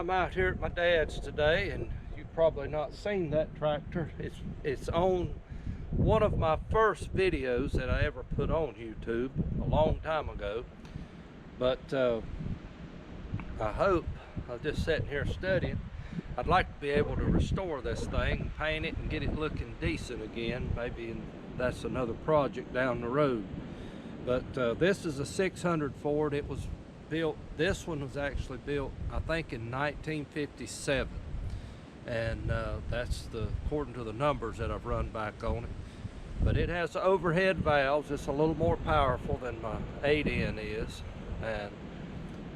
I'm out here at my dad's today, and you've probably not seen that tractor. It's on one of my first videos that I ever put on YouTube a long time ago. But I hope, I'm just sitting here studying, I'd like to be able to restore this thing, paint it and get it looking decent again. Maybe that's another project down the road. But this is a 600 Ford. It was built, this one was actually built I think in 1957, and that's according to the numbers that I've run back on it. But it has overhead valves. It's a little more powerful than my 8N is. And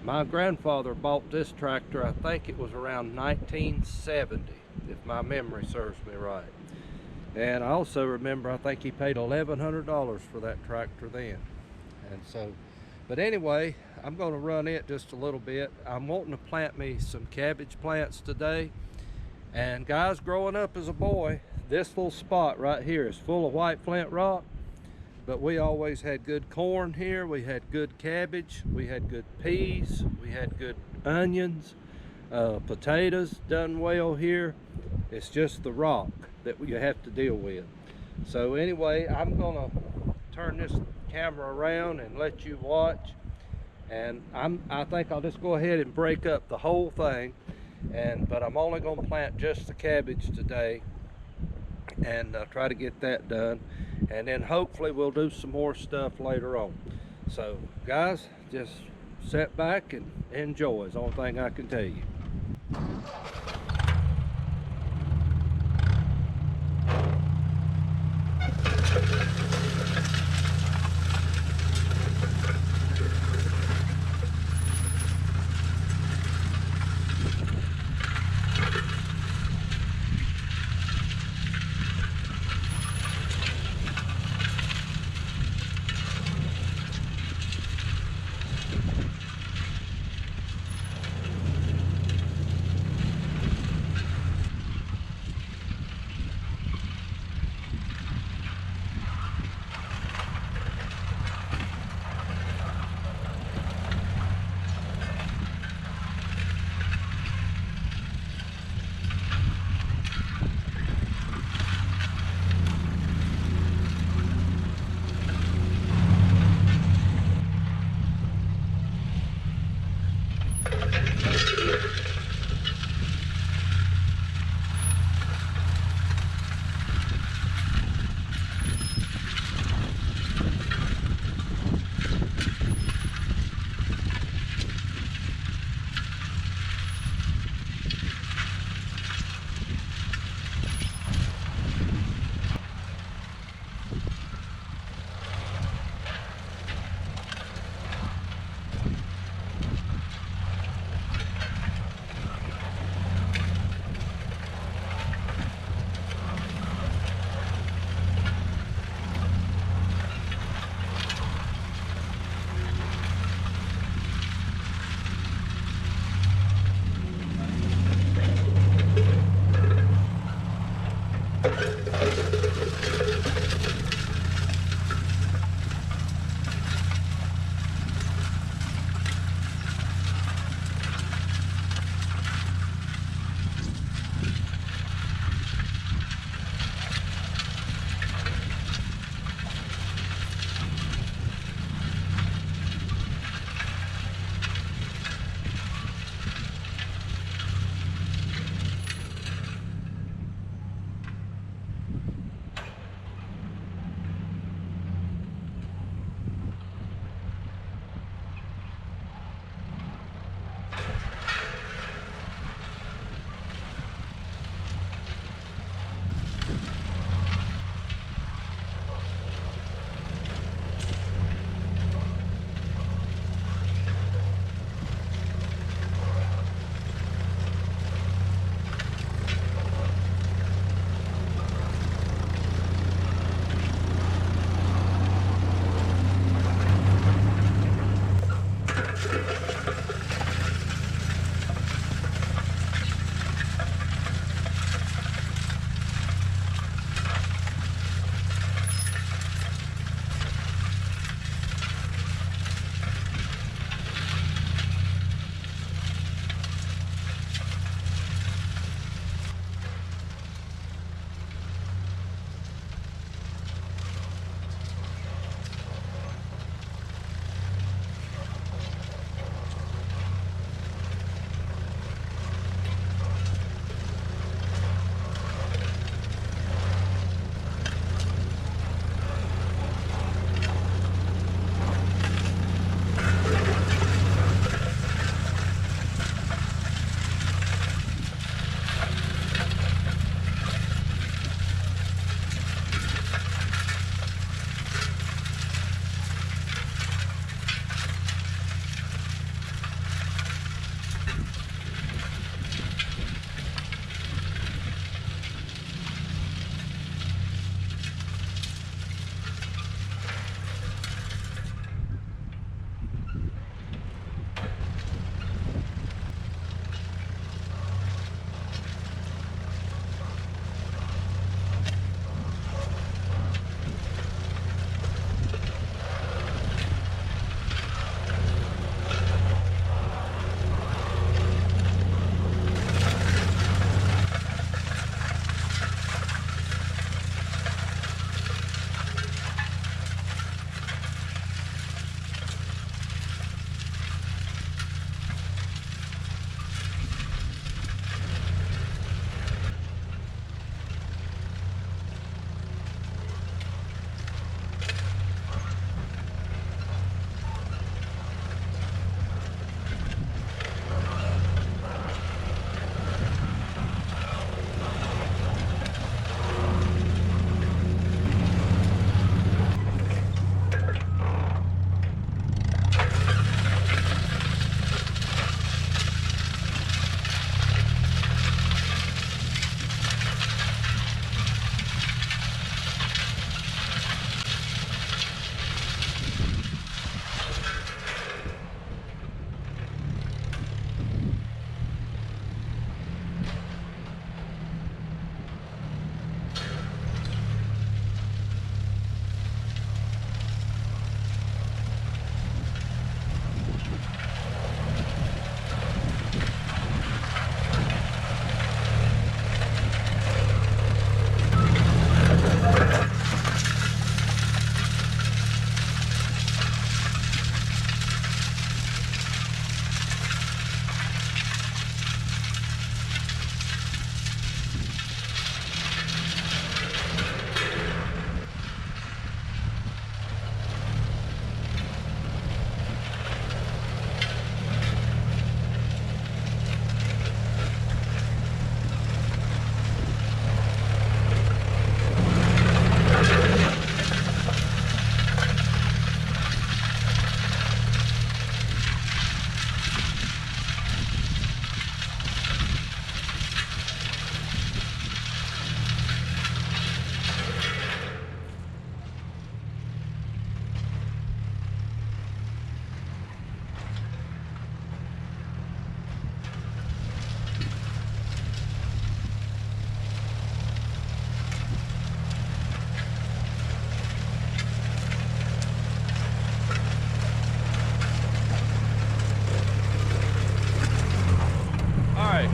my grandfather bought this tractor, I think it was around 1970, if my memory serves me right. And I also remember I think he paid $1,100 for that tractor then. And so, but anyway, I'm going to run it just a little bit. I'm wanting to plant me some cabbage plants today. And guys, growing up as a boy, this little spot right here is full of white flint rock. But we always had good corn here. We had good cabbage. We had good peas. We had good onions. Potatoes done well here. It's just the rock that you have to deal with. So anyway, I'm going to turn this camera around and let you watch. And I think I'll just go ahead and break up the whole thing, but I'm only going to plant just the cabbage today and try to get that done, and then hopefully we'll do some more stuff later on. So guys, just sit back and enjoy is the only thing I can tell you.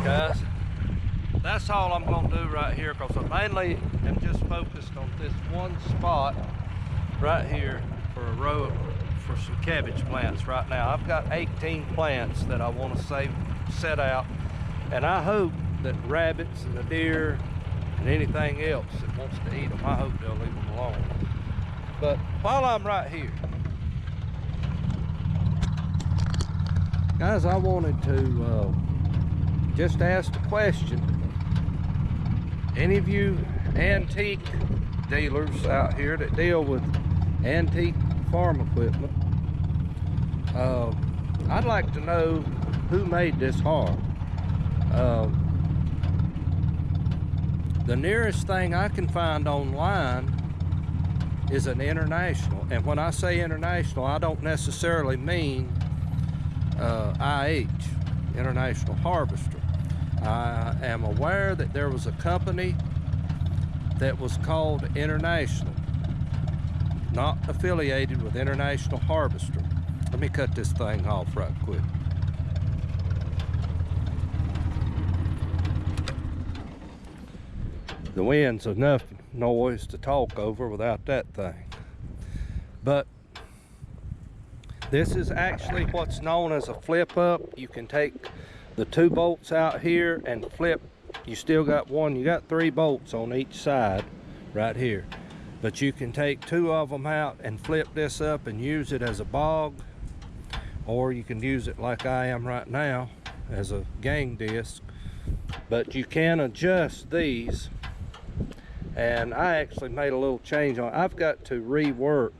guys, that's all I'm going to do right here, because I mainly am just focused on this one spot right here for a row for some cabbage plants right now. I've got 18 plants that I want to set out, and I hope that rabbits and the deer and anything else that wants to eat them, I hope they'll leave them alone. But while I'm right here, guys, I wanted to just ask the question. Any of you antique dealers out here that deal with antique farm equipment, I'd like to know who made this harp. The nearest thing I can find online is an international, and when I say international, I don't necessarily mean IH, International Harvester. I am aware that there was a company that was called International, not affiliated with International Harvester. Let me cut this thing off right quick. The wind's enough noise to talk over without that thing. But this is actually what's known as a flip up. You can take the 2 bolts out here and flip. You still got one, you got 3 bolts on each side right here. But you can take 2 of them out and flip this up and use it as a bog, or you can use it like I am right now as a gang disc. But you can adjust these, and I actually made a little change on it. I've got to rework.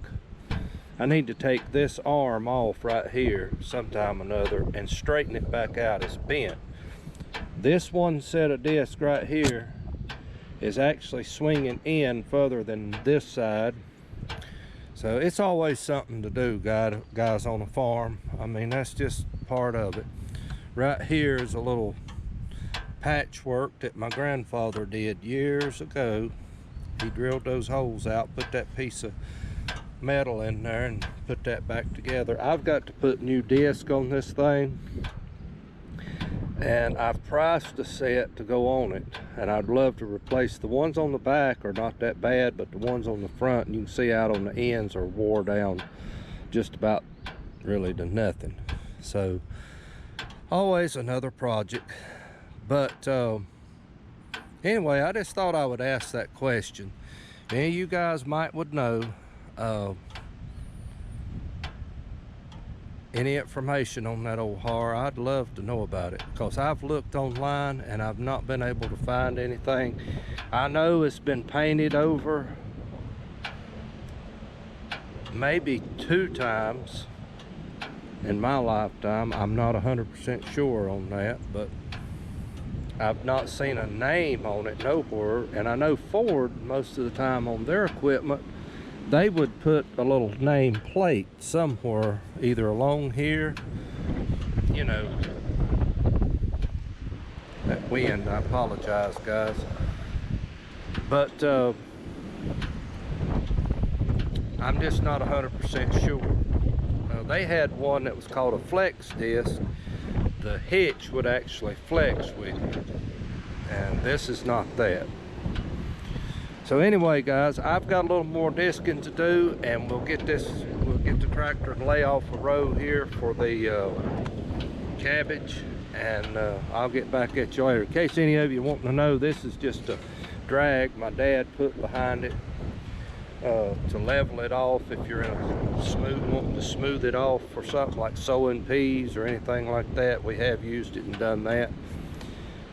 I need to take this arm off right here sometime or another and straighten it back out. It's bent. This one set of discs right here is actually swinging in further than this side. So it's always something to do, guys, on a farm. I mean, that's just part of it. Right here is a little patchwork that my grandfather did years ago. He drilled those holes out, put that piece of metal in there and put that back together. I've got to put new disc on this thing, and I've priced a set to go on it, and I'd love to replace the ones on the back. Are not that bad, but the ones on the front, you can see out on the ends, are wore down just about really to nothing. So always another project. But anyway, I just thought I would ask that question. Any of you guys would know any information on that old har. I'd love to know about it, because I've looked online and I've not been able to find anything. I know it's been painted over maybe 2 times in my lifetime. I'm not 100% sure on that, but I've not seen a name on it nowhere. And I know Ford, most of the time on their equipment, they would put a little name plate somewhere, either along here, you know. That wind, I apologize, guys. But I'm just not 100% sure. They had one that was called a flex disc. The hitch would actually flex with you, and this is not that. So anyway, guys, I've got a little more disking to do, and we'll get the tractor and lay off a row here for the cabbage, and I'll get back at you later. In case any of you want to know, this is just a drag my dad put behind it to level it off if you're wanting to smooth it off for something like sowing peas or anything like that. We have used it and done that.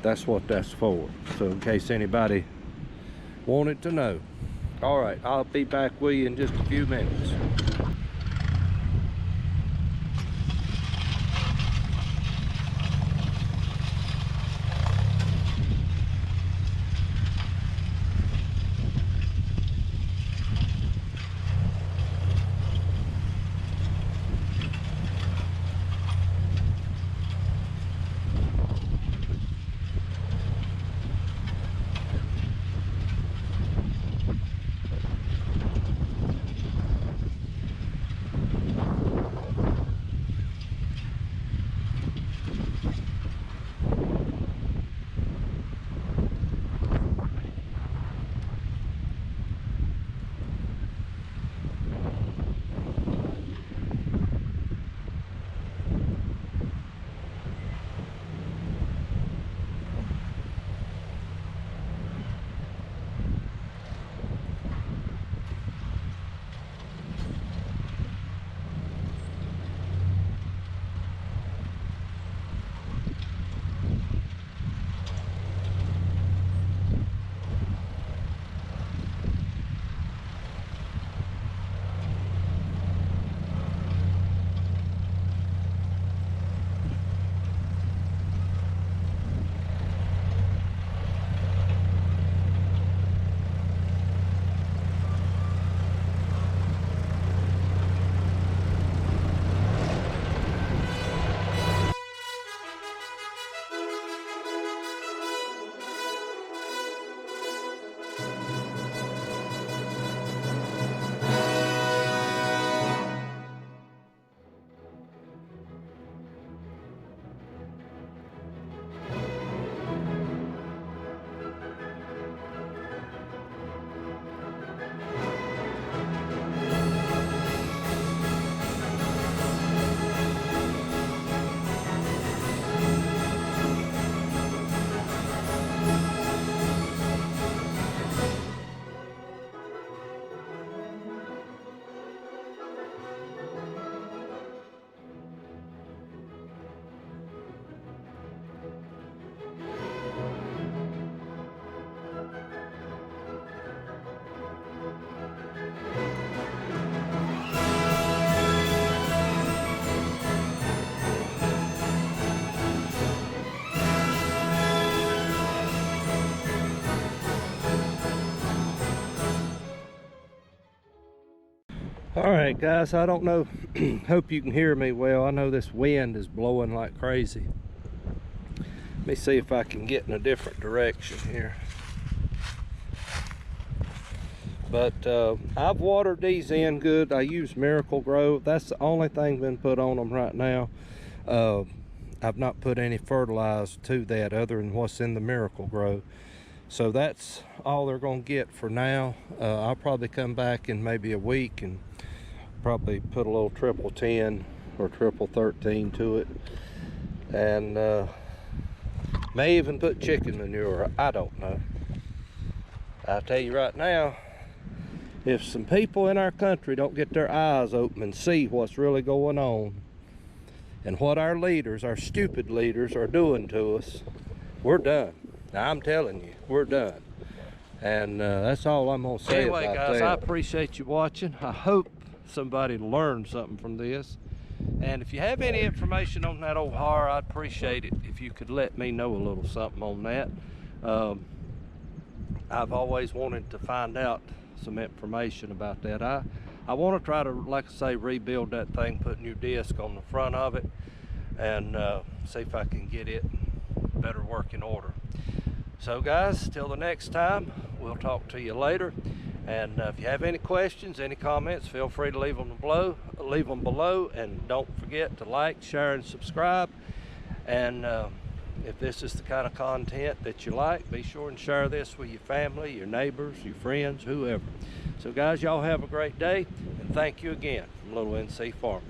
That's what that's for. So in case anybody wanted to know. All right, I'll be back with you in just a few minutes. All right, guys, I don't know. Hope you can hear me well. I know this wind is blowing like crazy. Let me see if I can get in a different direction here. But I've watered these in good. I use Miracle Grow. That's the only thing been put on them right now. I've not put any fertilizer to that other than what's in the Miracle Grow. So that's all they're gonna get for now. I'll probably come back in maybe a week and probably put a little triple 10 or triple 13 to it, and may even put chicken manure. I don't know. I'll tell you right now, if some people in our country don't get their eyes open and see what's really going on and what our leaders, our stupid leaders, are doing to us, we're done. Now, I'm telling you, we're done. And that's all I'm gonna say about that. Anyway, guys, I appreciate you watching. I hope somebody learned something from this. And if you have any information on that old har, I'd appreciate it if you could let me know a little something on that. I've always wanted to find out some information about that. I want to try to, like I say, rebuild that thing, put new disc on the front of it, and see if I can get it better working order. So guys, till the next time, we'll talk to you later. And if you have any questions, any comments, feel free to leave them below, and don't forget to like, share, and subscribe. And if this is the kind of content that you like, be sure and share this with your family, your neighbors, your friends, whoever. So guys, y'all have a great day, and thank you again from Little NC Farmer.